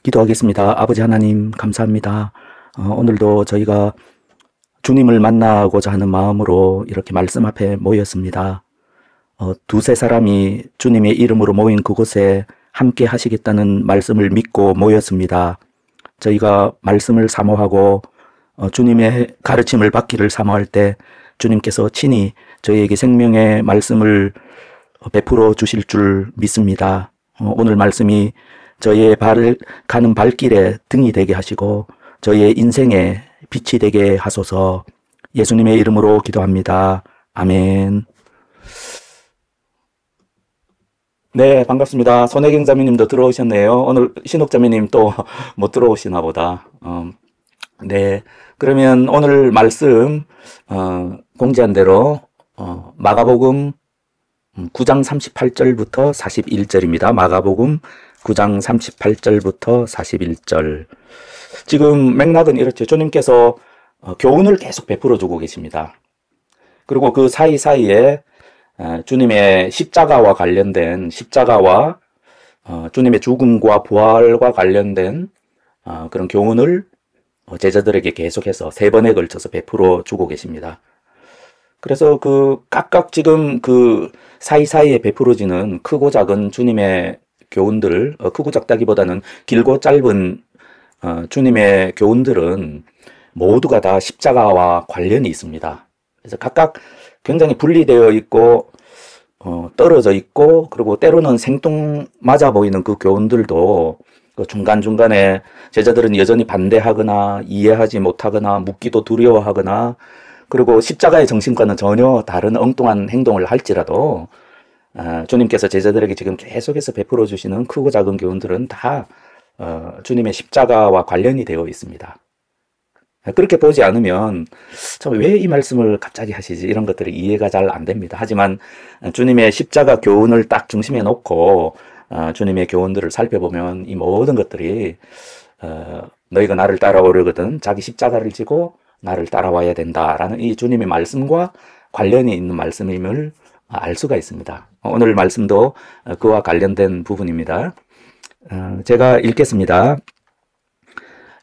기도하겠습니다. 아버지 하나님, 감사합니다. 오늘도 저희가 주님을 만나고자 하는 마음으로 이렇게 말씀 앞에 모였습니다. 두세 사람이 주님의 이름으로 모인 그곳에 함께 하시겠다는 말씀을 믿고 모였습니다. 저희가 말씀을 사모하고 주님의 가르침을 받기를 사모할 때 주님께서 친히 저희에게 생명의 말씀을 베풀어 주실 줄 믿습니다. 오늘 말씀이 저희의 가는 발길에 등이 되게 하시고 저희의 인생에 빛이 되게 하소서. 예수님의 이름으로 기도합니다. 아멘. 네, 반갑습니다. 손혜경자매님도 들어오셨네요. 오늘 신옥자매님 또 못 들어오시나 보다. 네, 그러면 오늘 말씀 공지한 대로 마가복음 9장 38절부터 41절입니다. 마가복음 9장 38절부터 41절. 지금 맥락은 이렇죠. 주님께서 교훈을 계속 베풀어 주고 계십니다. 그리고 그 사이사이에 주님의 십자가와 관련된 십자가와 주님의 죽음과 부활과 관련된 그런 교훈을 제자들에게 계속해서 세 번에 걸쳐서 베풀어 주고 계십니다. 그래서 각각 지금 그 사이사이에 베풀어지는 크고 작은 주님의 교훈들을 크고 작다기보다는 길고 짧은 주님의 교훈들은 모두가 다 십자가와 관련이 있습니다. 그래서 각각 굉장히 분리되어 있고 떨어져 있고, 그리고 때로는 생뚱맞아 보이는 그 교훈들도 그 중간중간에 제자들은 여전히 반대하거나 이해하지 못하거나 묻기도 두려워하거나, 그리고 십자가의 정신과는 전혀 다른 엉뚱한 행동을 할지라도 주님께서 제자들에게 지금 계속해서 베풀어 주시는 크고 작은 교훈들은 다 주님의 십자가와 관련이 되어 있습니다. 그렇게 보지 않으면 참 왜 이 말씀을 갑자기 하시지, 이런 것들이 이해가 잘 안 됩니다. 하지만 주님의 십자가 교훈을 딱 중심에 놓고 주님의 교훈들을 살펴보면 이 모든 것들이 너희가 나를 따라오려거든 자기 십자가를 지고 나를 따라와야 된다라는 이 주님의 말씀과 관련이 있는 말씀임을 알 수가 있습니다. 오늘 말씀도 그와 관련된 부분입니다. 제가 읽겠습니다.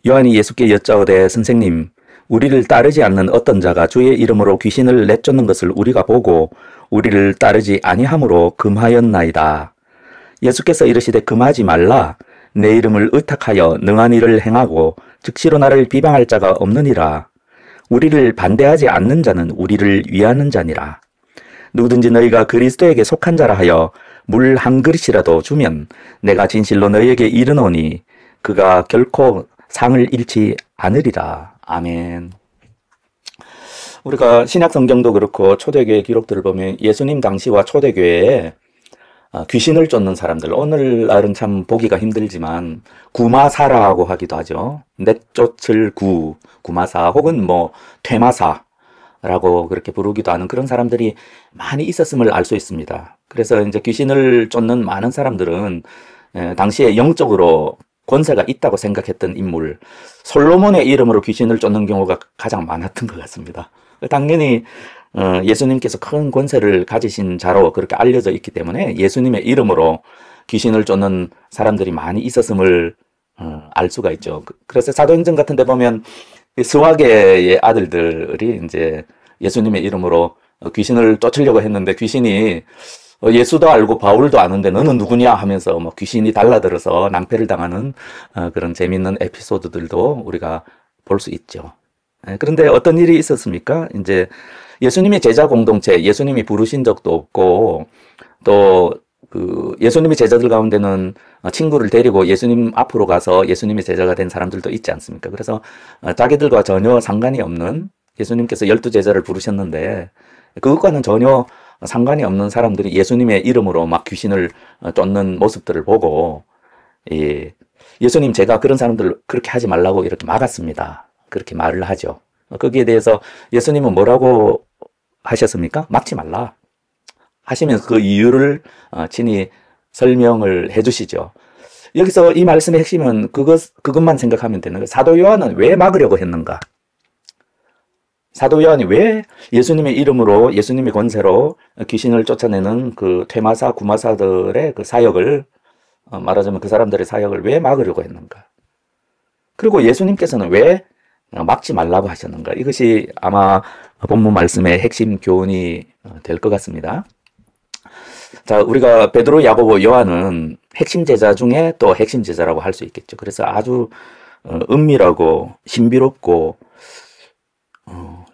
요한이 예수께 여짜오되 선생님, 우리를 따르지 않는 어떤 자가 주의 이름으로 귀신을 내쫓는 것을 우리가 보고 우리를 따르지 아니함으로 금하였나이다. 예수께서 이르시되 금하지 말라. 내 이름을 의탁하여 능한 일을 행하고 즉시로 나를 비방할 자가 없느니라. 우리를 반대하지 않는 자는 우리를 위하는 자니라. 누구든지 너희가 그리스도에게 속한 자라 하여 물 한 그릇이라도 주면 내가 진실로 너희에게 이르노니 그가 결코 상을 잃지 않으리라. 아멘. 우리가 신약 성경도 그렇고 초대교회 기록들을 보면 예수님 당시와 초대교회에 귀신을 쫓는 사람들, 오늘날은 참 보기가 힘들지만 구마사라고 하기도 하죠. 내쫓을 구마사 혹은 퇴마사라고 그렇게 부르기도 하는 그런 사람들이 많이 있었음을 알 수 있습니다. 그래서 이제 귀신을 쫓는 많은 사람들은 당시에 영적으로 권세가 있다고 생각했던 인물, 솔로몬의 이름으로 귀신을 쫓는 경우가 가장 많았던 것 같습니다. 당연히 예수님께서 큰 권세를 가지신 자로 그렇게 알려져 있기 때문에 예수님의 이름으로 귀신을 쫓는 사람들이 많이 있었음을 알 수가 있죠. 그래서 사도행전 같은 데 보면 스와계의 아들들이 이제 예수님의 이름으로 귀신을 쫓으려고 했는데 귀신이 예수도 알고 바울도 아는데 너는 누구냐 하면서 귀신이 달라들어서 낭패를 당하는 그런 재미있는 에피소드들도 우리가 볼 수 있죠. 그런데 어떤 일이 있었습니까? 이제 예수님의 제자 공동체, 예수님이 부르신 적도 없고, 또 예수님의 제자들 가운데는 친구를 데리고 예수님 앞으로 가서 예수님의 제자가 된 사람들도 있지 않습니까? 그래서 자기들과 전혀 상관이 없는, 예수님께서 12제자를 부르셨는데 그것과는 전혀 상관이 없는 사람들이 예수님의 이름으로 막 귀신을 쫓는 모습들을 보고, 예수님, 제가 그런 사람들을 그렇게 하지 말라고 이렇게 막았습니다. 그렇게 말을 하죠. 거기에 대해서 예수님은 뭐라고 하셨습니까? 막지 말라 하시면서 그 이유를 친히 설명을 해주시죠. 여기서 이 말씀의 핵심은 그것만 생각하면 되는 거예요. 사도 요한은 왜 막으려고 했는가? 사도 요한이 왜 예수님의 이름으로, 예수님의 권세로 귀신을 쫓아내는 그 퇴마사, 구마사들의 그 사역을 말하자면 그 사람들의 사역을 왜 막으려고 했는가? 그리고 예수님께서는 왜 막지 말라고 하셨는가? 이것이 아마 본문 말씀의 핵심 교훈이 될 것 같습니다. 자, 우리가 베드로, 야고보, 요한은 핵심 제자 중에 또 핵심 제자라고 할 수 있겠죠. 그래서 아주 은밀하고 신비롭고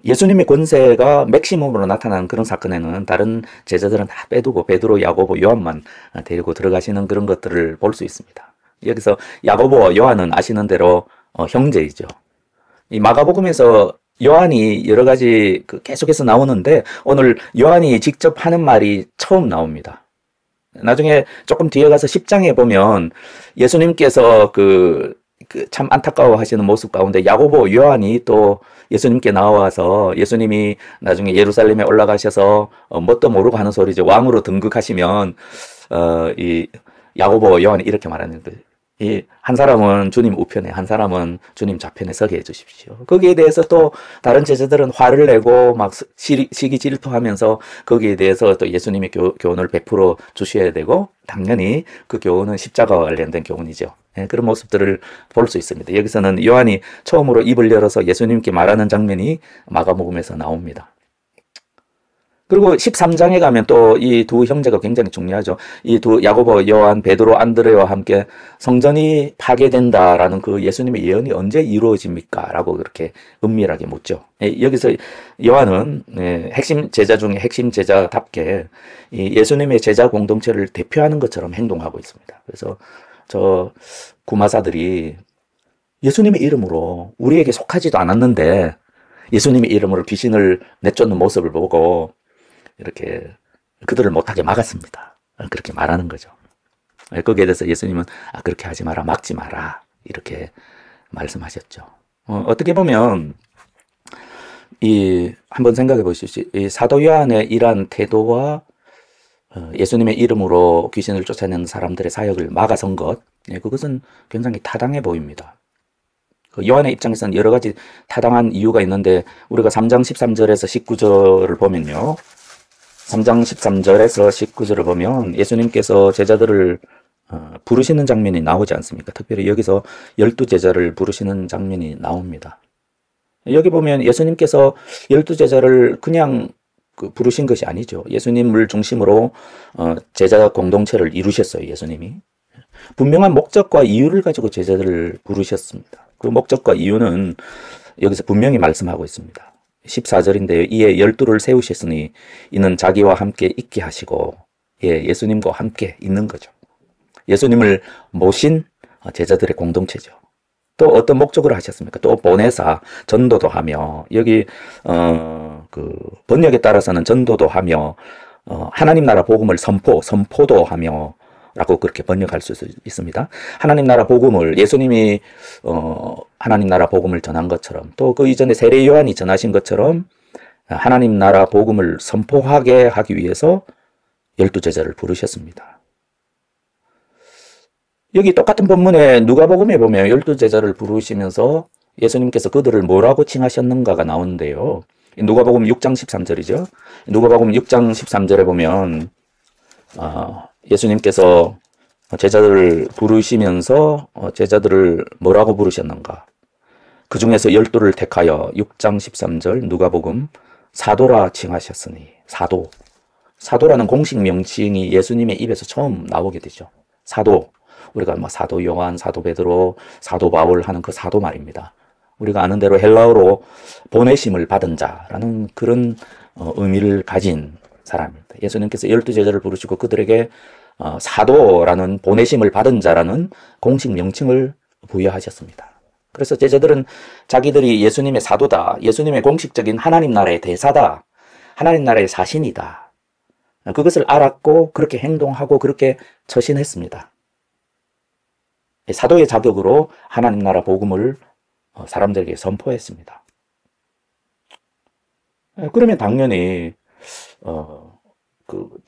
예수님의 권세가 맥시멈으로 나타나는 그런 사건에는 다른 제자들은 다 빼두고 베드로, 야고보, 요한만 데리고 들어가시는 그런 것들을 볼 수 있습니다. 여기서 야고보와 요한은 아시는 대로 형제이죠. 이 마가복음에서 요한이 여러 가지 계속해서 나오는데 오늘 요한이 직접 하는 말이 처음 나옵니다. 나중에 조금 뒤에 가서 10장에 보면 예수님께서 참 안타까워 하시는 모습 가운데 야고보, 요한이 또 예수님께 나와서 예수님이 나중에 예루살렘에 올라가셔서 뭣도 모르고 하는 소리죠. 왕으로 등극하시면 이 야고보, 요한이 이렇게 말하는 거예요. 한 사람은 주님 우편에, 한 사람은 주님 좌편에 서게 해주십시오. 거기에 대해서 또 다른 제자들은 화를 내고 막 시기 질투하면서 거기에 대해서 또 예수님의 교훈을 베풀어 주셔야 되고, 당연히 그 교훈은 십자가와 관련된 교훈이죠. 그런 모습들을 볼 수 있습니다. 여기서는 요한이 처음으로 입을 열어서 예수님께 말하는 장면이 마가복음에서 나옵니다. 그리고 13장에 가면 또 이 두 형제가 굉장히 중요하죠. 이 두 야고보, 요한, 베드로, 안드레와 함께 성전이 파괴된다라는 그 예수님의 예언이 언제 이루어집니까? 라고 그렇게 은밀하게 묻죠. 여기서 요한은 핵심 제자 중에 핵심 제자답게 이 예수님의 제자 공동체를 대표하는 것처럼 행동하고 있습니다. 그래서 저 구마사들이 예수님의 이름으로 우리에게 속하지도 않았는데 예수님의 이름으로 귀신을 내쫓는 모습을 보고 이렇게 그들을 못하게 막았습니다. 그렇게 말하는 거죠. 거기에 대해서 예수님은 그렇게 하지 마라, 막지 마라 이렇게 말씀하셨죠. 어떻게 보면 한번 생각해 보십시오. 이 사도 요한의 이러한 태도와 예수님의 이름으로 귀신을 쫓아내는 사람들의 사역을 막아선 것, 그것은 굉장히 타당해 보입니다. 요한의 입장에서는 여러 가지 타당한 이유가 있는데 우리가 3장 13절에서 19절을 보면요. 3장 13절에서 19절을 보면 예수님께서 제자들을 부르시는 장면이 나오지 않습니까? 특별히 여기서 12제자를 부르시는 장면이 나옵니다. 여기 보면 예수님께서 12제자를 그냥 부르신 것이 아니죠. 예수님을 중심으로 제자 공동체를 이루셨어요. 예수님이. 분명한 목적과 이유를 가지고 제자들을 부르셨습니다. 그 목적과 이유는 여기서 분명히 말씀하고 있습니다. 14절인데요. 이에 12를 세우셨으니 이는 자기와 함께 있게 하시고, 예수님과 함께 있는 거죠. 예수님을 모신 제자들의 공동체죠. 또 어떤 목적으로 하셨습니까? 또 보내사 전도도 하며, 여기 번역에 따라서는 전도도 하며 하나님 나라 복음을 선포도 하며 라고 그렇게 번역할 수 있습니다. 하나님 나라 복음을 예수님이 하나님 나라 복음을 전한 것처럼, 또 그 이전에 세례 요한이 전하신 것처럼 하나님 나라 복음을 선포하게 하기 위해서 12제자를 부르셨습니다. 여기 똑같은 본문에 누가복음에 보면 12제자를 부르시면서 예수님께서 그들을 뭐라고 칭하셨는가가 나오는데요. 누가복음 6장 13절이죠. 누가복음 6장 13절에 보면 예수님께서 제자들을 부르시면서 제자들을 뭐라고 부르셨는가? 그 중에서 12를 택하여 6장 13절 누가복음 사도라 칭하셨으니, 사도라는 공식 명칭이 예수님의 입에서 처음 나오게 되죠. 사도, 우리가 사도 요한, 사도 베드로, 사도 바울 하는 그 사도 말입니다. 우리가 아는 대로 헬라어로 보내심을 받은 자라는 그런 의미를 가진 사람입니다. 예수님께서 12제자를 부르시고 그들에게 사도라는 보내심을 받은 자라는 공식 명칭을 부여하셨습니다. 그래서 제자들은 자기들이 예수님의 사도다, 예수님의 공식적인 하나님 나라의 대사다, 하나님 나라의 사신이다, 그것을 알았고 그렇게 행동하고 그렇게 처신했습니다. 사도의 자격으로 하나님 나라 복음을 사람들에게 선포했습니다. 그러면 당연히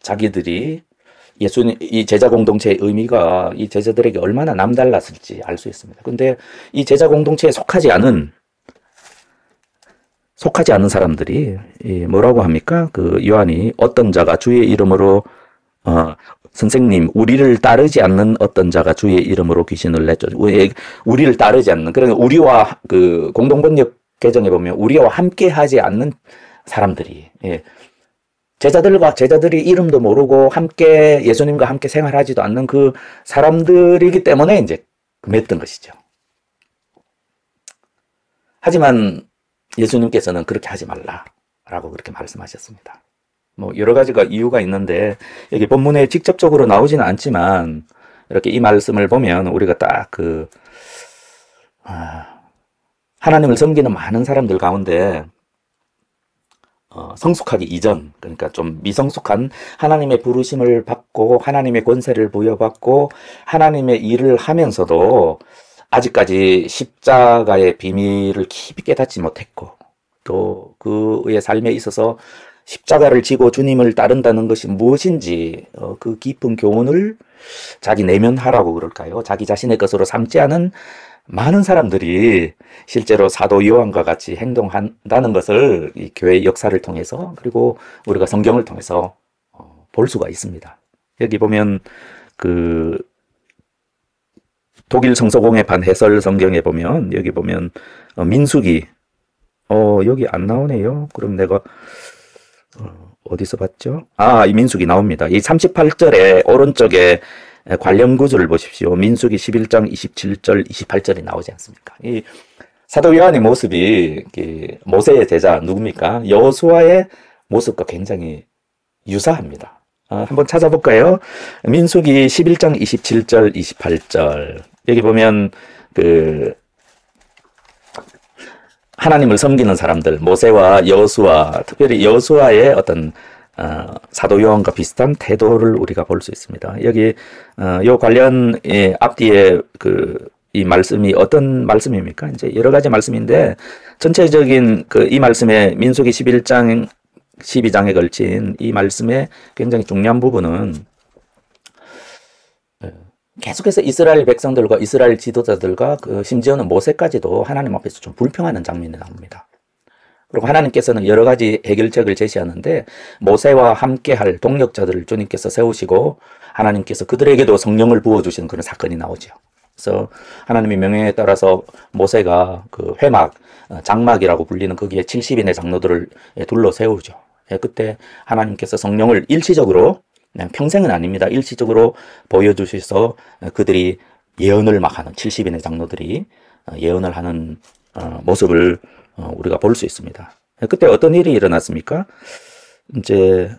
자기들이 이 제자 공동체의 의미가 이 제자들에게 얼마나 남달랐을지 알 수 있습니다. 근데 이 제자 공동체에 속하지 않은 사람들이 뭐라고 합니까? 요한이 어떤 자가 주의 이름으로 선생님, 우리를 따르지 않는 어떤 자가 주의 이름으로 귀신을 냈죠. 우리를 따르지 않는, 그러니까 우리와 그 공동번역 개정에 보면 우리와 함께 하지 않는 사람들이, 예. 제자들이 이름도 모르고 함께 예수님과 함께 생활하지도 않는 그 사람들이기 때문에 이제 맺던 것이죠. 하지만 예수님께서는 그렇게 하지 말라라고 그렇게 말씀하셨습니다. 뭐 여러 가지가 이유가 있는데 여기 본문에 직접적으로 나오지는 않지만 이렇게 이 말씀을 보면 우리가 딱 하나님을 섬기는 많은 사람들 가운데 성숙하기 이전, 그러니까 좀 미성숙한 하나님의 부르심을 받고 하나님의 권세를 부여받고 하나님의 일을 하면서도 아직까지 십자가의 비밀을 깊이 깨닫지 못했고 또 그의 삶에 있어서 십자가를 지고 주님을 따른다는 것이 무엇인지 그 깊은 교훈을 자기 내면하라고 그럴까요? 자기 자신의 것으로 삼지 않은 많은 사람들이 실제로 사도 요한과 같이 행동한다는 것을 이 교회의 역사를 통해서 그리고 우리가 성경을 통해서 볼 수가 있습니다. 여기 보면 그 독일 성서공회 반해설 성경에 보면 여기 보면 민수기 여기 안 나오네요. 그럼 내가 어디서 봤죠? 이 민수기 나옵니다. 이 38절에 오른쪽에 관련 구절을 보십시오. 민수기 11장 27절, 28절이 나오지 않습니까? 이 사도 요한의 모습이 모세의 제자 누굽니까? 여호수아의 모습과 굉장히 유사합니다. 한번 찾아볼까요? 민수기 11장 27절, 28절. 여기 보면 하나님을 섬기는 사람들, 모세와 여호수아, 특별히 여호수아의 어떤 사도 요한과 비슷한 태도를 우리가 볼 수 있습니다. 여기 요 관련 앞뒤에 이 말씀이 어떤 말씀입니까? 이제 여러 가지 말씀인데 전체적인 이 말씀에 민수기 11장 12장에 걸친 이 말씀의 굉장히 중요한 부분은 계속해서 이스라엘 백성들과 이스라엘 지도자들과 심지어는 모세까지도 하나님 앞에서 좀 불평하는 장면이 나옵니다. 그리고 하나님께서는 여러 가지 해결책을 제시하는데 모세와 함께할 동력자들을 주님께서 세우시고 하나님께서 그들에게도 성령을 부어주시는 그런 사건이 나오죠. 그래서 하나님의 명령에 따라서 모세가 그 회막, 장막이라고 불리는 거기에 70인의 장로들을 둘러 세우죠. 그때 하나님께서 성령을 일시적으로, 평생은 아닙니다. 일시적으로 보여주셔서 그들이 예언을 막 하는 70인의 장로들이 예언을 하는 모습을 우리가 볼 수 있습니다. 그때 어떤 일이 일어났습니까? 이제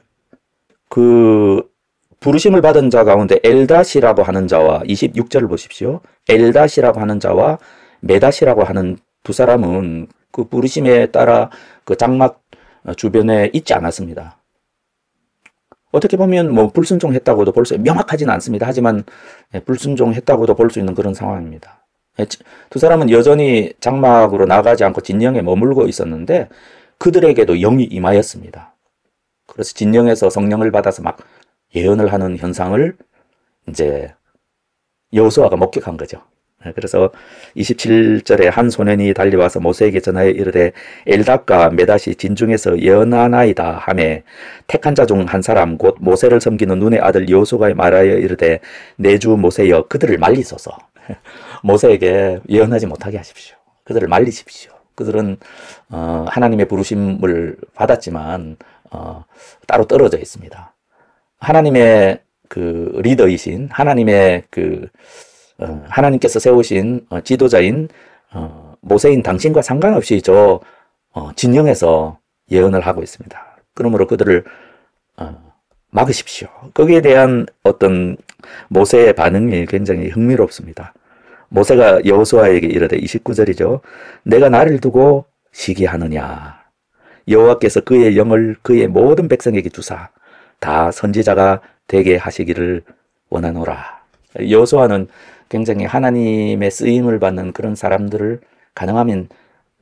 부르심을 받은 자 가운데 엘닷이라고 하는 자와 26절을 보십시오. 엘닷이라고 하는 자와 메닷이라고 하는 두 사람은 그 부르심에 따라 그 장막 주변에 있지 않았습니다. 어떻게 보면 뭐 불순종했다고도 볼 수, 명확하지는 않습니다. 하지만 불순종했다고도 볼 수 있는 그런 상황입니다. 두 사람은 여전히 장막으로 나가지 않고 진영에 머물고 있었는데 그들에게도 영이 임하였습니다. 그래서 진영에서 성령을 받아서 막 예언을 하는 현상을 이제 여호수아가 목격한 거죠. 그래서 27절에 한 소년이 달려와서 모세에게 전하여 이르되 엘닷과 메닷이 진중에서 예언하나이다 하매 택한 자 중 한 사람 곧 모세를 섬기는 눈의 아들 여호수아가 말하여 이르되 내 주 모세여 그들을 말리소서. 모세에게 예언하지 못하게 하십시오. 그들을 말리십시오. 그들은 하나님의 부르심을 받았지만 따로 떨어져 있습니다. 하나님의 그 리더이신 하나님의 하나님께서 세우신 지도자인 모세인 당신과 상관없이 진영에서 예언을 하고 있습니다. 그러므로 그들을 막으십시오. 거기에 대한 어떤 모세의 반응이 굉장히 흥미롭습니다. 모세가 여호수아에게 이르되 29절이죠. 내가 나를 두고 시기하느냐. 여호와께서 그의 영을 그의 모든 백성에게 주사 다 선지자가 되게 하시기를 원하노라. 여호수아는 굉장히 하나님의 쓰임을 받는 그런 사람들을 가능하면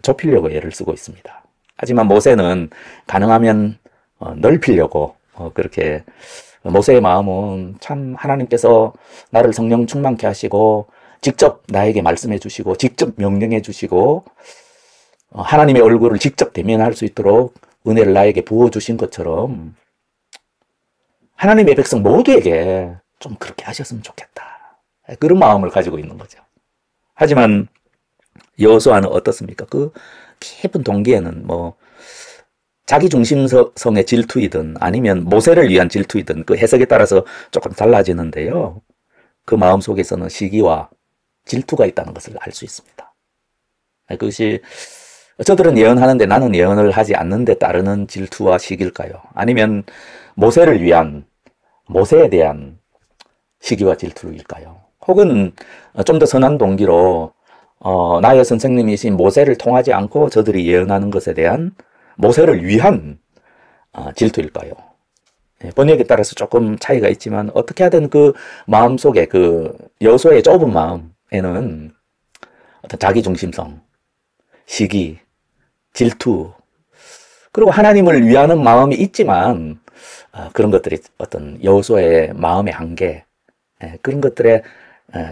좁히려고 애를 쓰고 있습니다. 하지만 모세는 가능하면 넓히려고 그렇게 모세의 마음은 참 하나님께서 나를 성령 충만케 하시고 직접 나에게 말씀해 주시고 직접 명령해 주시고 하나님의 얼굴을 직접 대면할 수 있도록 은혜를 나에게 부어주신 것처럼 하나님의 백성 모두에게 좀 그렇게 하셨으면 좋겠다. 그런 마음을 가지고 있는 거죠. 하지만 여호수아는 어떻습니까? 그 깊은 동기에는 뭐 자기중심성의 질투이든 아니면 모세를 위한 질투이든 그 해석에 따라서 조금 달라지는데요. 그 마음 속에서는 시기와 질투가 있다는 것을 알 수 있습니다. 그것이 저들은 예언하는데 나는 예언을 하지 않는 데 따르는 질투와 시기일까요? 아니면 모세를 위한, 모세에 대한 시기와 질투일까요? 혹은 좀 더 선한 동기로 나의 선생님이신 모세를 통하지 않고 저들이 예언하는 것에 대한 모세를 위한 질투일까요? 번역에 따라서 조금 차이가 있지만 어떻게 하든 그 마음속에 그 여호수아의 좁은 마음에는 어떤 자기중심성, 시기, 질투, 그리고 하나님을 위하는 마음이 있지만 그런 것들이 어떤 여호수아의 마음의 한계, 그런 것들에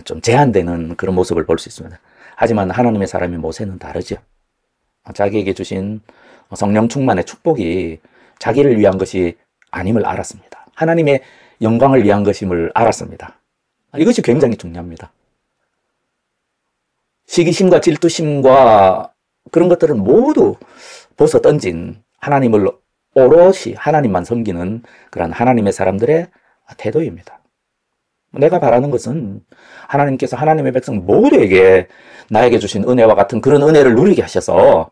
좀 제한되는 그런 모습을 볼 수 있습니다. 하지만 하나님의 사람인 모세는 다르죠. 자기에게 주신 성령 충만의 축복이 자기를 위한 것이 아님을 알았습니다. 하나님의 영광을 위한 것임을 알았습니다. 이것이 굉장히 중요합니다. 시기심과 질투심과 그런 것들은 모두 벗어 던진 하나님을 오롯이 하나님만 섬기는 그런 하나님의 사람들의 태도입니다. 내가 바라는 것은 하나님께서 하나님의 백성 모두에게 나에게 주신 은혜와 같은 그런 은혜를 누리게 하셔서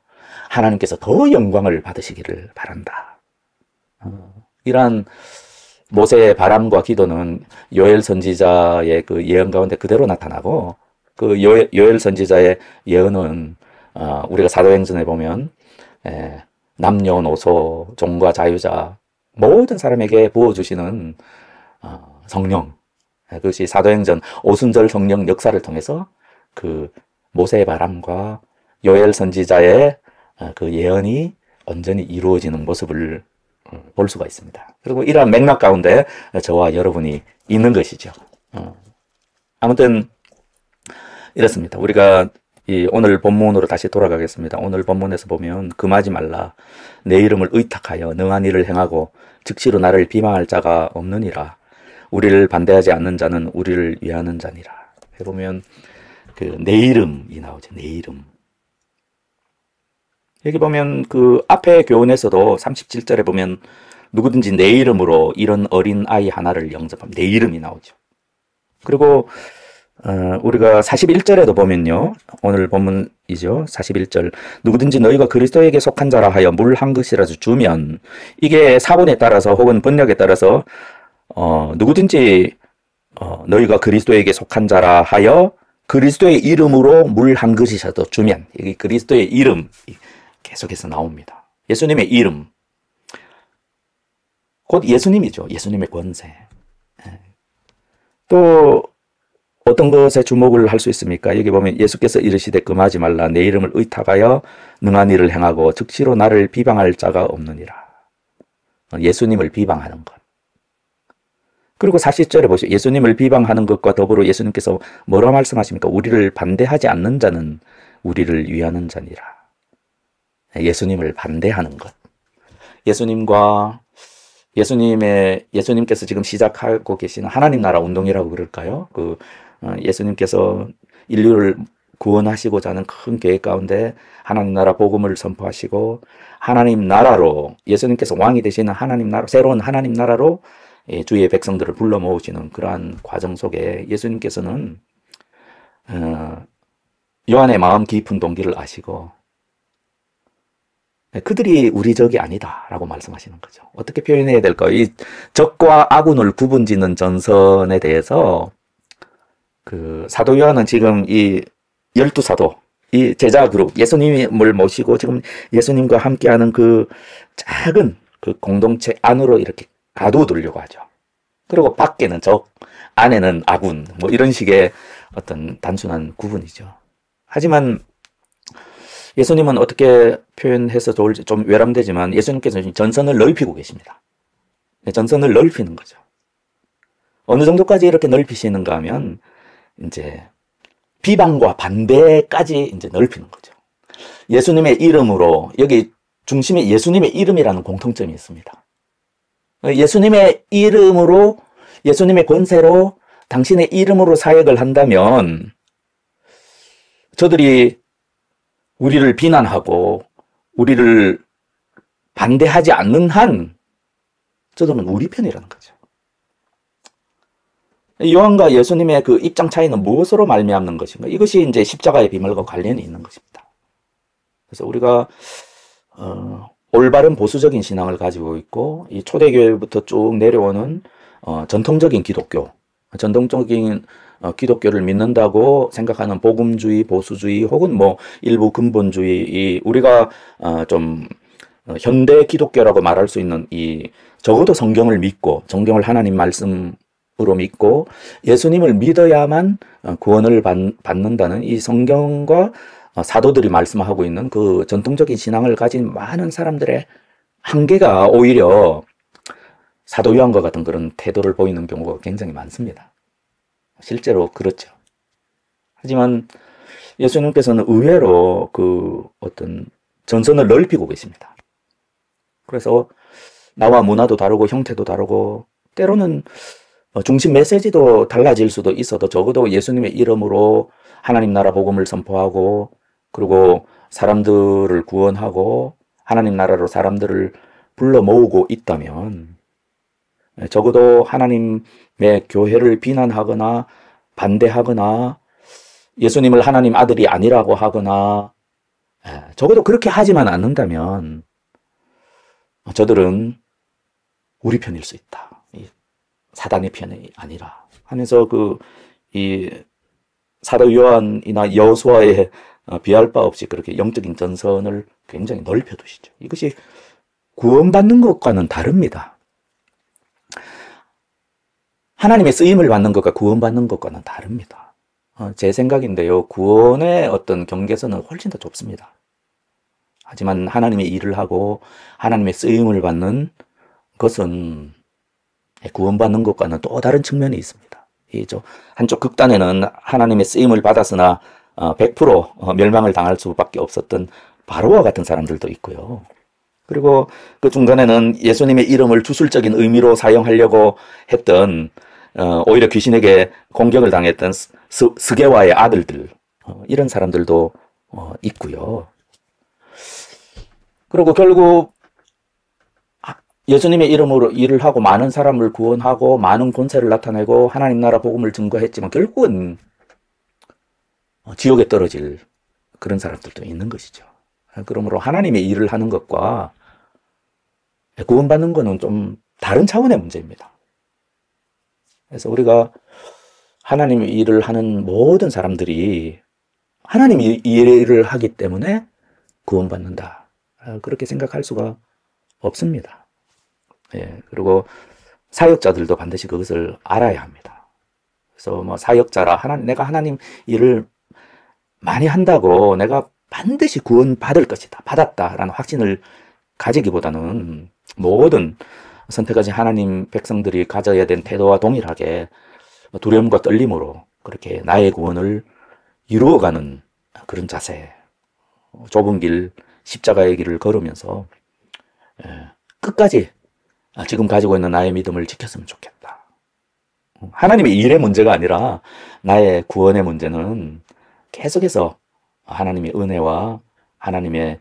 하나님께서 더 영광을 받으시기를 바란다. 이러한 모세의 바람과 기도는 요엘 선지자의 그 예언 가운데 그대로 나타나고 그 요엘 선지자의 예언은 우리가 사도행전에 보면 남녀노소, 종과 자유자 모든 사람에게 부어주시는 성령, 그것이 사도행전 오순절 성령 역사를 통해서 그 모세의 바람과 요엘 선지자의 그 예언이 온전히 이루어지는 모습을 볼 수가 있습니다. 그리고 이러한 맥락 가운데 저와 여러분이 있는 것이죠. 아무튼 이렇습니다. 우리가 오늘 본문으로 다시 돌아가겠습니다. 오늘 본문에서 보면 금하지 말라. 내 이름을 의탁하여 능한 일을 행하고 즉시로 나를 비방할 자가 없느니라. 우리를 반대하지 않는 자는 우리를 위하는 자니라. 해보면 그 내 이름이 나오죠. 내 이름. 여기 보면 그 앞에 교훈에서도 37절에 보면 누구든지 내 이름으로 이런 어린 아이 하나를 영접하면 내 이름이 나오죠. 그리고 우리가 41절에도 보면요. 오늘 본문이죠. 41절. 누구든지 너희가 그리스도에게 속한 자라 하여 물 한 것이라도 주면, 이게 사본에 따라서 혹은 번역에 따라서 누구든지 너희가 그리스도에게 속한 자라 하여 그리스도의 이름으로 물 한 것이라도 주면, 여기 그리스도의 이름 계속해서 나옵니다. 예수님의 이름. 곧 예수님이죠. 예수님의 권세. 또 어떤 것에 주목을 할 수 있습니까? 여기 보면 예수께서 이르시되 금하지 말라. 내 이름을 의탁하여 능한 일을 행하고 즉시로 나를 비방할 자가 없느니라. 예수님을 비방하는 것. 그리고 40절에 보시죠. 예수님을 비방하는 것과 더불어 예수님께서 뭐라 말씀하십니까? 우리를 반대하지 않는 자는 우리를 위하는 자니라. 예수님을 반대하는 것. 예수님께서 지금 시작하고 계시는 하나님 나라 운동이라고 그럴까요? 예수님께서 인류를 구원하시고자 하는 큰 계획 가운데 하나님 나라 복음을 선포하시고 하나님 나라로, 예수님께서 왕이 되시는 하나님 나라, 새로운 하나님 나라로 주의 백성들을 불러 모으시는 그러한 과정 속에 예수님께서는 요한의 마음 깊은 동기를 아시고 그들이 우리 적이 아니다 라고 말씀하시는 거죠. 어떻게 표현해야 될까요? 이 적과 아군을 구분짓는 전선에 대해서 사도 요한은 지금 이 12사도, 이 제자 그룹, 예수님을 모시고 지금 예수님과 함께하는 그 작은 그 공동체 안으로 이렇게 가두어두려고 하죠. 그리고 밖에는 적, 안에는 아군, 뭐 이런 식의 어떤 단순한 구분이죠. 하지만 예수님은 어떻게 표현해서 좋을지 좀 외람되지만 예수님께서는 전선을 넓히고 계십니다. 전선을 넓히는 거죠. 어느 정도까지 이렇게 넓히시는가 하면 이제 비방과 반대까지 이제 넓히는 거죠. 예수님의 이름으로, 여기 중심에 예수님의 이름이라는 공통점이 있습니다. 예수님의 이름으로, 예수님의 권세로, 당신의 이름으로 사역을 한다면 저들이 우리를 비난하고 우리를 반대하지 않는 한 저들은 우리 편이라는 거죠. 요한과 예수님의 그 입장 차이는 무엇으로 말미암는 것인가? 이것이 이제 십자가의 비밀과 관련이 있는 것입니다. 그래서 우리가 올바른 보수적인 신앙을 가지고 있고, 이 초대교회부터 쭉 내려오는 전통적인 기독교, 전통적인 기독교를 믿는다고 생각하는 복음주의, 보수주의, 혹은 뭐 일부 근본주의, 우리가 좀 현대 기독교라고 말할 수 있는 이 적어도 성경을 믿고, 성경을 하나님 말씀으로 믿고 예수님을 믿어야만 구원을 받는다는 이 성경과 사도들이 말씀하고 있는 그 전통적인 신앙을 가진 많은 사람들의 한계가 오히려 사도 요한과 같은 그런 태도를 보이는 경우가 굉장히 많습니다. 실제로 그렇죠. 하지만 예수님께서는 의외로 그 어떤 전선을 넓히고 계십니다. 그래서 나와 문화도 다르고 형태도 다르고 때로는 중심 메시지도 달라질 수도 있어도 적어도 예수님의 이름으로 하나님 나라 복음을 선포하고, 그리고 사람들을 구원하고 하나님 나라로 사람들을 불러 모으고 있다면, 적어도 하나님의 교회를 비난하거나 반대하거나 예수님을 하나님 아들이 아니라고 하거나 적어도 그렇게 하지만 않는다면 저들은 우리 편일 수 있다. 사단의 편이 아니라 하면서 이 사도 요한이나 여호수아에 비할 바 없이 그렇게 영적인 전선을 굉장히 넓혀두시죠. 이것이 구원받는 것과는 다릅니다. 하나님의 쓰임을 받는 것과 구원받는 것과는 다릅니다. 제 생각인데요. 구원의 어떤 경계선은 훨씬 더 좁습니다. 하지만 하나님의 일을 하고 하나님의 쓰임을 받는 것은 구원받는 것과는 또 다른 측면이 있습니다. 한쪽 극단에는 하나님의 쓰임을 받았으나 100% 멸망을 당할 수밖에 없었던 바로와 같은 사람들도 있고요. 그리고 그 중간에는 예수님의 이름을 주술적인 의미로 사용하려고 했던 오히려 귀신에게 공격을 당했던 스게와의 아들들, 이런 사람들도 있고요. 그리고 결국 예수님의 이름으로 일을 하고 많은 사람을 구원하고 많은 권세를 나타내고 하나님 나라 복음을 증거했지만 결국은 지옥에 떨어질 그런 사람들도 있는 것이죠. 그러므로 하나님의 일을 하는 것과 구원받는 것은 좀 다른 차원의 문제입니다. 그래서 우리가 하나님의 일을 하는 모든 사람들이 하나님의 일을 하기 때문에 구원받는다, 그렇게 생각할 수가 없습니다. 그리고 사역자들도 반드시 그것을 알아야 합니다. 그래서 뭐 사역자라 내가 하나님 일을 많이 한다고 내가 반드시 구원받을 것이다, 받았다라는 확신을 가지기보다는 모든 선택하신 하나님 백성들이 가져야 된 태도와 동일하게 두려움과 떨림으로 그렇게 나의 구원을 이루어가는 그런 자세, 좁은 길, 십자가의 길을 걸으면서 끝까지 지금 가지고 있는 나의 믿음을 지켰으면 좋겠다. 하나님의 일의 문제가 아니라 나의 구원의 문제는 계속해서 하나님의 은혜와 하나님의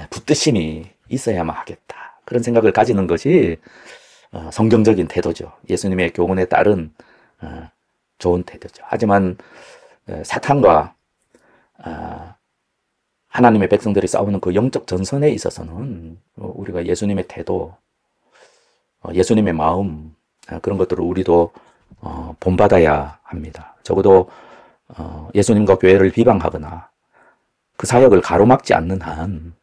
붙드심이 있어야만 하겠다, 그런 생각을 가지는 것이 성경적인 태도죠. 예수님의 교훈에 따른 좋은 태도죠. 하지만 사탄과 하나님의 백성들이 싸우는 그 영적 전선에 있어서는 우리가 예수님의 태도, 예수님의 마음, 그런 것들을 우리도 본받아야 합니다. 적어도 예수님과 교회를 비방하거나 그 사역을 가로막지 않는 한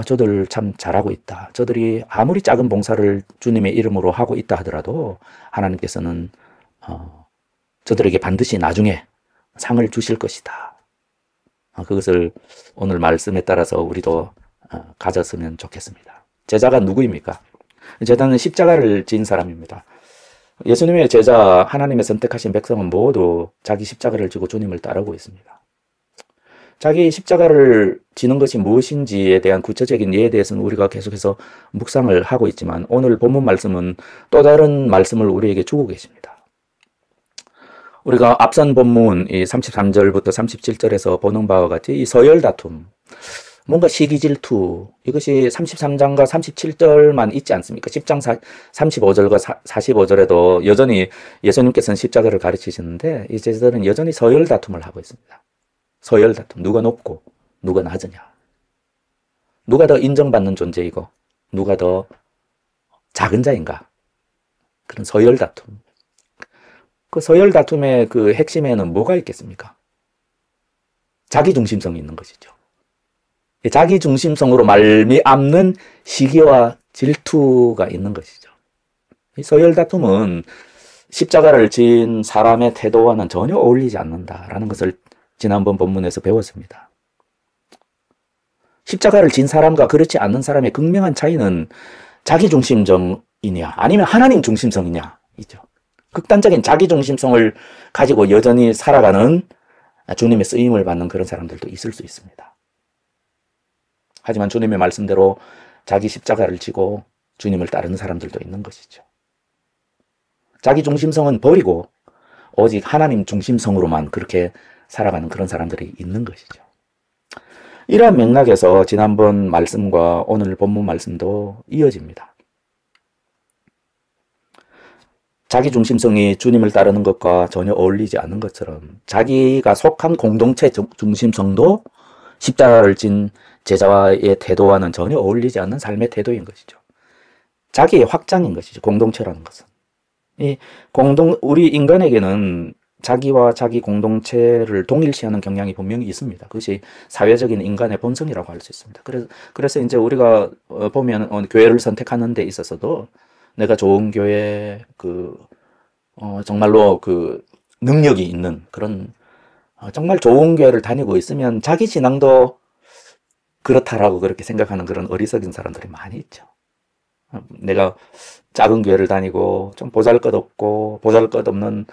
저들 참 잘하고 있다, 저들이 아무리 작은 봉사를 주님의 이름으로 하고 있다 하더라도 하나님께서는 저들에게 반드시 나중에 상을 주실 것이다, 그것을 오늘 말씀에 따라서 우리도 가졌으면 좋겠습니다. 제자가 누구입니까? 제자는 십자가를 진 사람입니다. 예수님의 제자, 하나님의 선택하신 백성은 모두 자기 십자가를 지고 주님을 따르고 있습니다. 자기 십자가를 지는 것이 무엇인지에 대한 구체적인 예에 대해서는 우리가 계속해서 묵상을 하고 있지만 오늘 본문 말씀은 또 다른 말씀을 우리에게 주고 계십니다. 우리가 앞선 본문 이 33절부터 37절에서 보는 바와 같이 이 서열 다툼, 뭔가 시기 질투, 이것이 33장과 37절만 있지 않습니까? 10장 35절과 45절에도 여전히 예수님께서는 십자가를 가르치시는데 이 제자들은 여전히 서열 다툼을 하고 있습니다. 서열 다툼, 누가 높고 누가 낮으냐, 누가 더 인정받는 존재이고 누가 더 작은 자인가, 그런 서열 다툼. 그 서열 다툼의 그 핵심에는 뭐가 있겠습니까? 자기중심성이 있는 것이죠. 자기중심성으로 말미암는 시기와 질투가 있는 것이죠. 이 서열 다툼은 십자가를 진 사람의 태도와는 전혀 어울리지 않는다라는 것을 지난번 본문에서 배웠습니다. 십자가를 진 사람과 그렇지 않는 사람의 극명한 차이는 자기중심성이냐 아니면 하나님 중심성이냐 이죠. 극단적인 자기중심성을 가지고 여전히 살아가는 주님의 쓰임을 받는 그런 사람들도 있을 수 있습니다. 하지만 주님의 말씀대로 자기 십자가를 지고 주님을 따르는 사람들도 있는 것이죠. 자기 중심성은 버리고 오직 하나님 중심성으로만 그렇게 살아가는 그런 사람들이 있는 것이죠. 이러한 맥락에서 지난번 말씀과 오늘 본문 말씀도 이어집니다. 자기 중심성이 주님을 따르는 것과 전혀 어울리지 않는 것처럼 자기가 속한 공동체 중심성도 십자가를 진 제자와의 태도와는 전혀 어울리지 않는 삶의 태도인 것이죠. 자기의 확장인 것이죠. 공동체라는 것은. 우리 인간에게는 자기와 자기 공동체를 동일시하는 경향이 분명히 있습니다. 그것이 사회적인 인간의 본성이라고 할 수 있습니다. 그래서 이제 우리가 보면 교회를 선택하는 데 있어서도 내가 좋은 교회, 정말로 능력이 있는 그런 정말 좋은 교회를 다니고 있으면 자기 신앙도 그렇다라고 그렇게 생각하는 그런 어리석은 사람들이 많이 있죠. 내가 작은 교회를 다니고 좀 보잘것없고 보잘것없는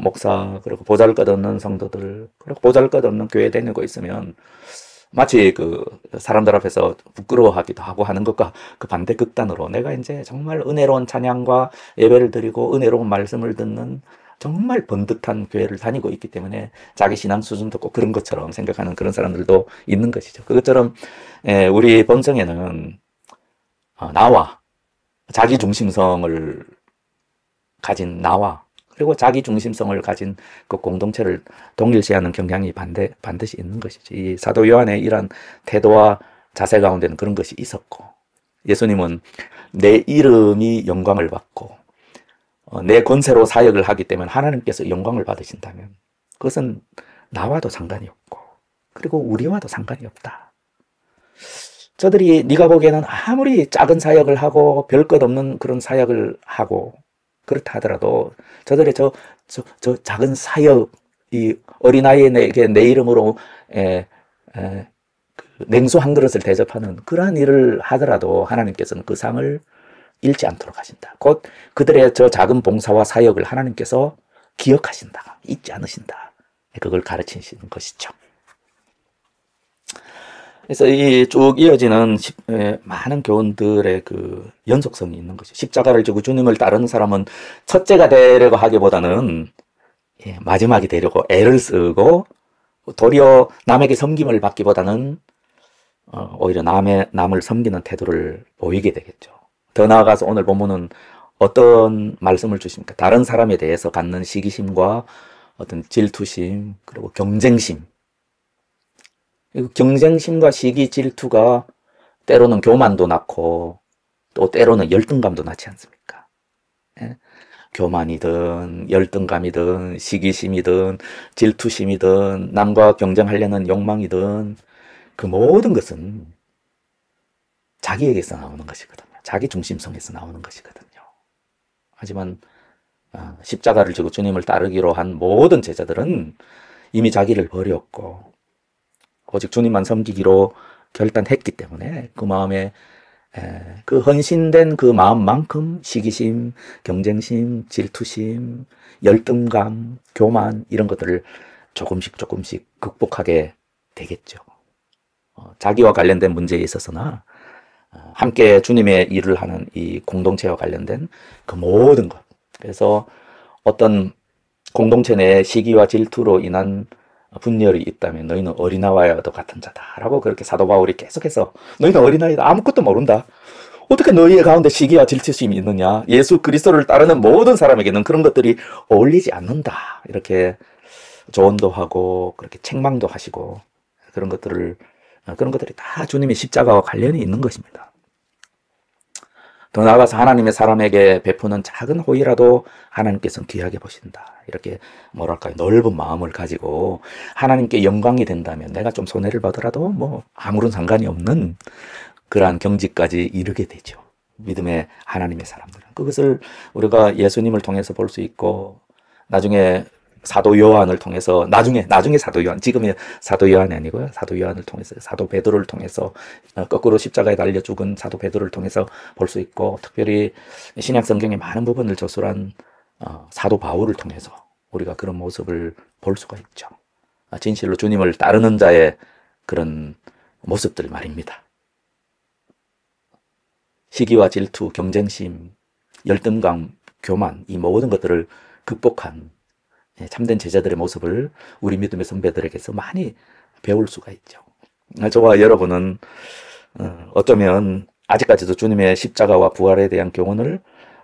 목사, 그리고 보잘것없는 성도들, 그리고 보잘것없는 교회 다니고 있으면 마치 사람들 앞에서 부끄러워하기도 하고 하는 것과 그 반대 극단으로 내가 이제 정말 은혜로운 찬양과 예배를 드리고 은혜로운 말씀을 듣는 정말 번듯한 교회를 다니고 있기 때문에 자기 신앙 수준도 꼭 그런 것처럼 생각하는 그런 사람들도 있는 것이죠. 그것처럼 우리 본성에는 나와, 자기 중심성을 가진 나와, 그리고 자기 중심성을 가진 그 공동체를 동일시하는 경향이 반드시 있는 것이죠. 이 사도 요한의 이런 태도와 자세 가운데는 그런 것이 있었고, 예수님은 내 이름이 영광을 받고 내 권세로 사역을 하기 때문에 하나님께서 영광을 받으신다면 그것은 나와도 상관이 없고 그리고 우리와도 상관이 없다. 저들이 네가 보기에는 아무리 작은 사역을 하고 별 것 없는 그런 사역을 하고 그렇다 하더라도 저들의 저 작은 사역, 이 어린아이에 내 이름으로 냉수 한 그릇을 대접하는 그러한 일을 하더라도 하나님께서는 그 상을 잃지 않도록 하신다. 곧 그들의 저 작은 봉사와 사역을 하나님께서 기억하신다. 잊지 않으신다. 그걸 가르치시는 것이죠. 그래서 이 쭉 이어지는 많은 교훈들의 그 연속성이 있는 것이죠. 십자가를 지고 주님을 따르는 사람은 첫째가 되려고 하기보다는 마지막이 되려고 애를 쓰고 도리어 남에게 섬김을 받기보다는 오히려 남을 섬기는 태도를 보이게 되겠죠. 더 나아가서 오늘 본문은 어떤 말씀을 주십니까? 다른 사람에 대해서 갖는 시기심과 어떤 질투심, 그리고 경쟁심. 경쟁심과 시기, 질투가 때로는 교만도 낳고 또 때로는 열등감도 낳지 않습니까? 교만이든 열등감이든 시기심이든 질투심이든 남과 경쟁하려는 욕망이든 그 모든 것은 자기에게서 나오는 것이거든요. 자기 중심성에서 나오는 것이거든요. 하지만 십자가를 지고 주님을 따르기로 한 모든 제자들은 이미 자기를 버렸고 오직 주님만 섬기기로 결단했기 때문에 그 마음에 그 헌신된 그 마음만큼 시기심, 경쟁심, 질투심, 열등감, 교만 이런 것들을 조금씩 극복하게 되겠죠. 자기와 관련된 문제에 있어서나 함께 주님의 일을 하는 이 공동체와 관련된 그 모든 것. 그래서 어떤 공동체 내에 시기와 질투로 인한 분열이 있다면 너희는 어린아이와도 같은 자다라고 그렇게 사도 바울이 계속해서 너희는 어린아이다. 아무것도 모른다. 어떻게 너희의 가운데 시기와 질투심이 있느냐. 예수 그리스도를 따르는 모든 사람에게는 그런 것들이 어울리지 않는다. 이렇게 조언도 하고 그렇게 책망도 하시고 그런 것들이 다 주님의 십자가와 관련이 있는 것입니다. 더 나아가서 하나님의 사람에게 베푸는 작은 호의라도 하나님께서는 귀하게 보신다. 이렇게 뭐랄까요, 넓은 마음을 가지고 하나님께 영광이 된다면 내가 좀 손해를 보더라도 뭐 아무런 상관이 없는 그러한 경지까지 이르게 되죠. 믿음의 하나님의 사람들은. 그것을 우리가 예수님을 통해서 볼 수 있고 나중에 사도 요한을 통해서 나중에 사도 요한, 지금의 사도 요한이 아니고요. 사도 요한을 통해서 사도 베드로를 통해서 거꾸로 십자가에 달려 죽은 사도 베드로를 통해서 볼 수 있고 특별히 신약 성경의 많은 부분을 저술한 사도 바울을 통해서 우리가 그런 모습을 볼 수가 있죠. 진실로 주님을 따르는 자의 그런 모습들 말입니다. 시기와 질투, 경쟁심, 열등감, 교만 이 모든 것들을 극복한 참된 제자들의 모습을 우리 믿음의 선배들에게서 많이 배울 수가 있죠. 저와 여러분은 어쩌면 아직까지도 주님의 십자가와 부활에 대한 교훈을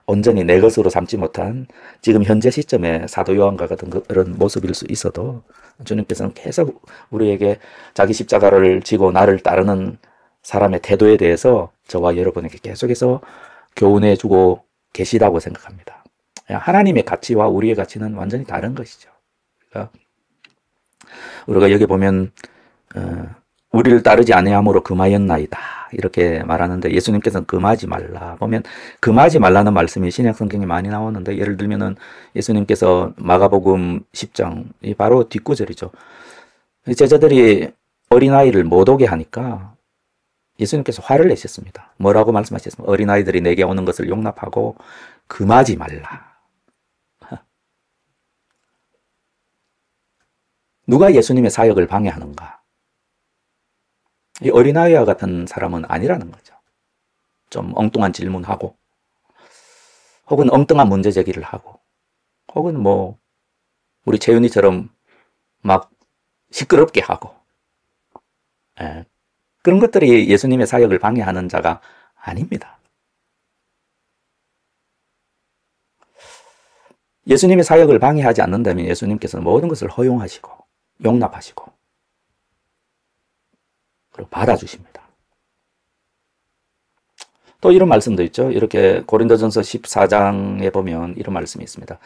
온전히 내 것으로 삼지 못한 지금 현재 시점에 사도 요한과 같은 그런 모습일 수 있어도 주님께서는 계속 우리에게 자기 십자가를 지고 나를 따르는 사람의 태도에 대해서 저와 여러분에게 계속해서 교훈해 주고 계시다고 생각합니다. 하나님의 가치와 우리의 가치는 완전히 다른 것이죠. 그러니까 우리가 여기 보면 우리를 따르지 아니함으로 금하였나이다 이렇게 말하는데 예수님께서는 금하지 말라. 보면 금하지 말라는 말씀이 신약 성경에 많이 나오는데 예를 들면은 예수님께서 마가복음 10장 이 바로 뒷구절이죠. 제자들이 어린아이를 못 오게 하니까 예수님께서 화를 내셨습니다. 뭐라고 말씀하셨습니까? 어린아이들이 내게 오는 것을 용납하고 금하지 말라. 누가 예수님의 사역을 방해하는가? 이 어린아이와 같은 사람은 아니라는 거죠. 좀 엉뚱한 질문하고 혹은 엉뚱한 문제 제기를 하고 혹은 뭐 우리 채윤이처럼 막 시끄럽게 하고 그런 것들이 예수님의 사역을 방해하는 자가 아닙니다. 예수님의 사역을 방해하지 않는다면 예수님께서는 모든 것을 허용하시고 용납하시고 그리고 받아주십니다. 또 이런 말씀도 있죠. 이렇게 고린도전서 14장에 보면 이런 말씀이 있습니다.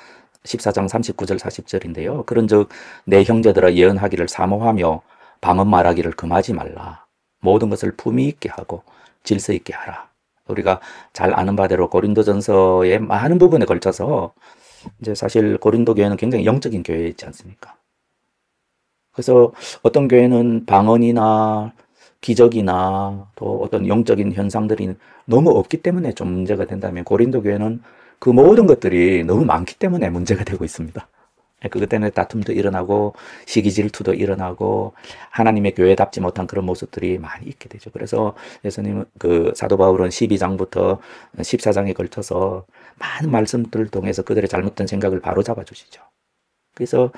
14장 39절 40절인데요. 그런즉 내 형제들아 예언하기를 사모하며 방언 말하기를 금하지 말라. 모든 것을 품위 있게 하고 질서 있게 하라. 우리가 잘 아는 바대로 고린도전서의 많은 부분에 걸쳐서 이제 사실 고린도 교회는 굉장히 영적인 교회이지 않습니까? 그래서 어떤 교회는 방언이나 기적이나 또 어떤 영적인 현상들이 너무 없기 때문에 좀 문제가 된다면 고린도 교회는 그 모든 것들이 너무 많기 때문에 문제가 되고 있습니다. 그것 때문에 다툼도 일어나고 시기 질투도 일어나고 하나님의 교회답지 못한 그런 모습들이 많이 있게 되죠. 그래서 예수님은 그 사도 바울은 12장부터 14장에 걸쳐서 많은 말씀들을 통해서 그들의 잘못된 생각을 바로잡아 주시죠. 그래서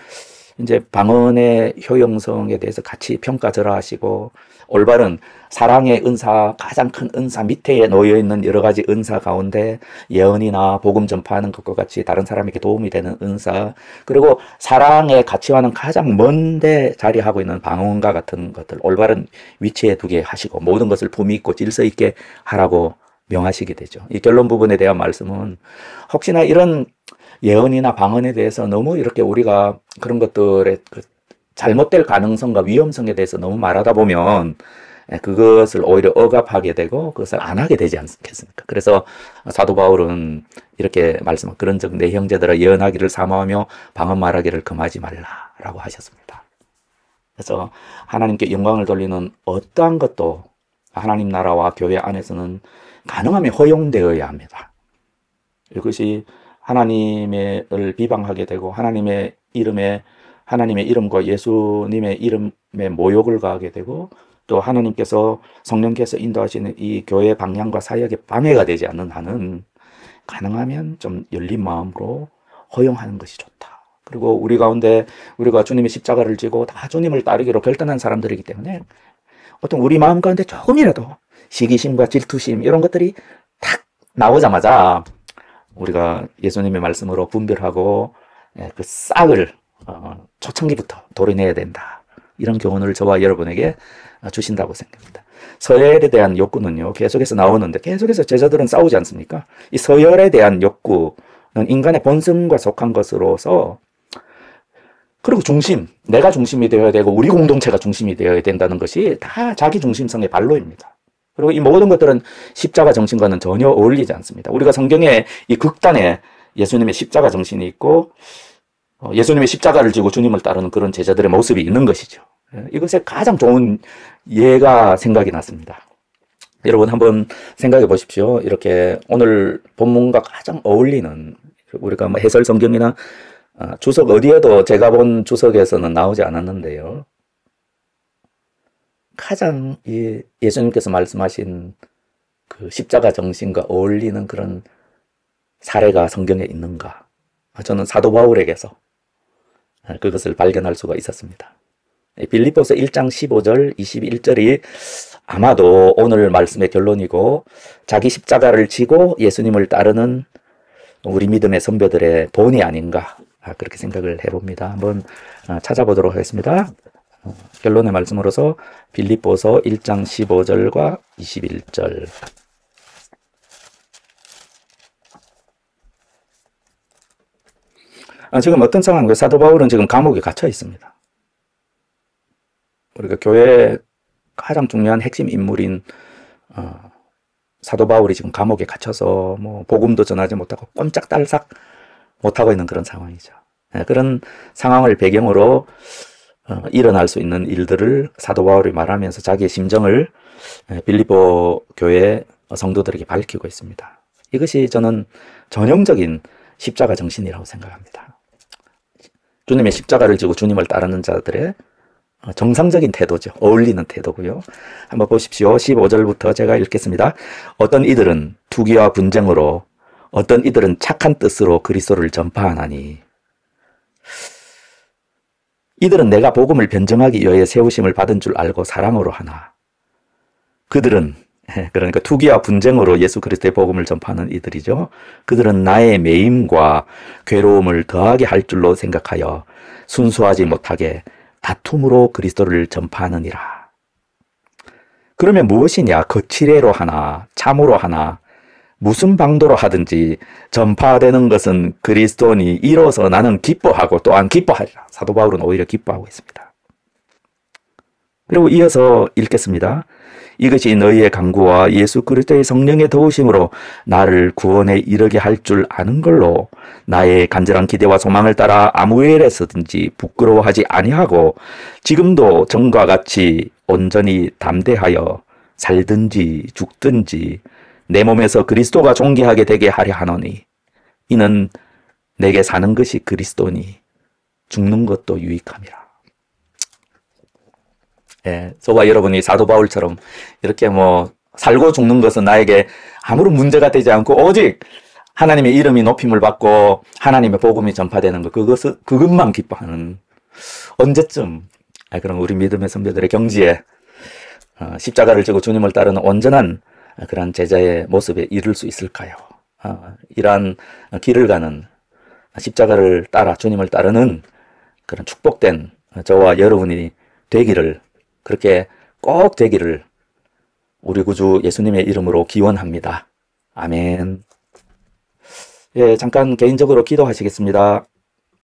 이제 방언의 효용성에 대해서 같이 평가절하하시고 올바른 사랑의 은사, 가장 큰 은사 밑에 놓여 있는 여러 가지 은사 가운데 예언이나 복음 전파하는 것과 같이 다른 사람에게 도움이 되는 은사, 그리고 사랑의 가치와는 가장 먼데 자리하고 있는 방언과 같은 것들 올바른 위치에 두게 하시고 모든 것을 품위 있고 질서 있게 하라고 명하시게 되죠. 이 결론 부분에 대한 말씀은 혹시나 이런 예언이나 방언에 대해서 너무 이렇게 우리가 그런 것들의 잘못될 가능성과 위험성에 대해서 너무 말하다 보면 그것을 오히려 억압하게 되고 그것을 안 하게 되지 않겠습니까? 그래서 사도 바울은 이렇게 말씀한 그런즉 내 형제들아 예언하기를 사모하며 방언 말하기를 금하지 말라라고 하셨습니다. 그래서 하나님께 영광을 돌리는 어떠한 것도 하나님 나라와 교회 안에서는 가능하면 허용되어야 합니다. 이것이 하나님을 비방하게 되고 하나님의 이름에 하나님의 이름과 예수님의 이름에 모욕을 가하게 되고 또 하나님께서 성령께서 인도하시는 이 교회 방향과 사역에 방해가 되지 않는 한은 가능하면 좀 열린 마음으로 허용하는 것이 좋다. 그리고 우리 가운데 우리가 주님의 십자가를 지고 다 주님을 따르기로 결단한 사람들이기 때문에 어떤 우리 마음 가운데 조금이라도 시기심과 질투심 이런 것들이 탁 나오자마자 우리가 예수님의 말씀으로 분별하고 그 싹을 초창기부터 도려내야 된다. 이런 교훈을 저와 여러분에게 주신다고 생각합니다. 서열에 대한 욕구는요, 계속해서 나오는데 계속해서 제자들은 싸우지 않습니까? 이 서열에 대한 욕구는 인간의 본성과 속한 것으로서 그리고 중심, 내가 중심이 되어야 되고 우리 공동체가 중심이 되어야 된다는 것이 다 자기 중심성의 반로입니다. 그리고 이 모든 것들은 십자가 정신과는 전혀 어울리지 않습니다. 우리가 성경에 이 극단에 예수님의 십자가 정신이 있고 예수님의 십자가를 지고 주님을 따르는 그런 제자들의 모습이 있는 것이죠. 이것의 가장 좋은 예가 생각이 났습니다. 여러분 한번 생각해 보십시오. 이렇게 오늘 본문과 가장 어울리는 우리가 뭐 해설 성경이나 주석 어디에도 제가 본 주석에서는 나오지 않았는데요. 가장 예수님께서 말씀하신 그 십자가 정신과 어울리는 그런 사례가 성경에 있는가? 저는 사도 바울에게서 그것을 발견할 수가 있었습니다. 빌립보서 1장 15절, 21절이 아마도 오늘 말씀의 결론이고 자기 십자가를 지고 예수님을 따르는 우리 믿음의 선배들의 본이 아닌가 그렇게 생각을 해봅니다. 한번 찾아보도록 하겠습니다. 결론의 말씀으로서 빌립보서 1장 15절과 21절 지금 어떤 상황인가요? 사도 바울은 지금 감옥에 갇혀 있습니다. 우리가 교회의 가장 중요한 핵심 인물인 사도 바울이 지금 감옥에 갇혀서 뭐 복음도 전하지 못하고 꼼짝달싹 못하고 있는 그런 상황이죠. 그런 상황을 배경으로 일어날 수 있는 일들을 사도 바울이 말하면서 자기의 심정을 빌립보 교회 성도들에게 밝히고 있습니다. 이것이 저는 전형적인 십자가 정신이라고 생각합니다. 주님의 십자가를 지고 주님을 따르는 자들의 정상적인 태도죠. 어울리는 태도고요. 한번 보십시오. 15절부터 제가 읽겠습니다. 어떤 이들은 투기와 분쟁으로 어떤 이들은 착한 뜻으로 그리스도를 전파하나니 이들은 내가 복음을 변정하기 위하여 세우심을 받은 줄 알고 사랑으로 하나 그들은 그러니까 투기와 분쟁으로 예수 그리스도의 복음을 전파하는 이들이죠. 그들은 나의 매임과 괴로움을 더하게 할 줄로 생각하여 순수하지 못하게 다툼으로 그리스도를 전파하느니라. 그러면 무엇이냐? 거칠애로 하나 참으로 하나 무슨 방도로 하든지 전파되는 것은 그리스도니 이로써 나는 기뻐하고 또한 기뻐하리라. 사도 바울은 오히려 기뻐하고 있습니다. 그리고 이어서 읽겠습니다. 이것이 너희의 간구와 예수 그리스도의 성령의 도우심으로 나를 구원에 이르게 할 줄 아는 걸로 나의 간절한 기대와 소망을 따라 아무 일에서든지 부끄러워하지 아니하고 지금도 전과 같이 온전히 담대하여 살든지 죽든지 내 몸에서 그리스도가 존귀하게 되게 하려 하노니 이는 내게 사는 것이 그리스도니 죽는 것도 유익함이라. 예, 저와 여러분이 사도 바울처럼 이렇게 뭐 살고 죽는 것은 나에게 아무런 문제가 되지 않고 오직 하나님의 이름이 높임을 받고 하나님의 복음이 전파되는 것 그것만 기뻐하는 언제쯤 그런 우리 믿음의 선배들의 경지에 십자가를 지고 주님을 따르는 온전한 그런 제자의 모습에 이를 수 있을까요? 이러한 길을 가는 십자가를 따라 주님을 따르는 그런 축복된 저와 여러분이 되기를 그렇게 꼭 되기를 우리 구주 예수님의 이름으로 기원합니다. 아멘. 예, 잠깐 개인적으로 기도하시겠습니다.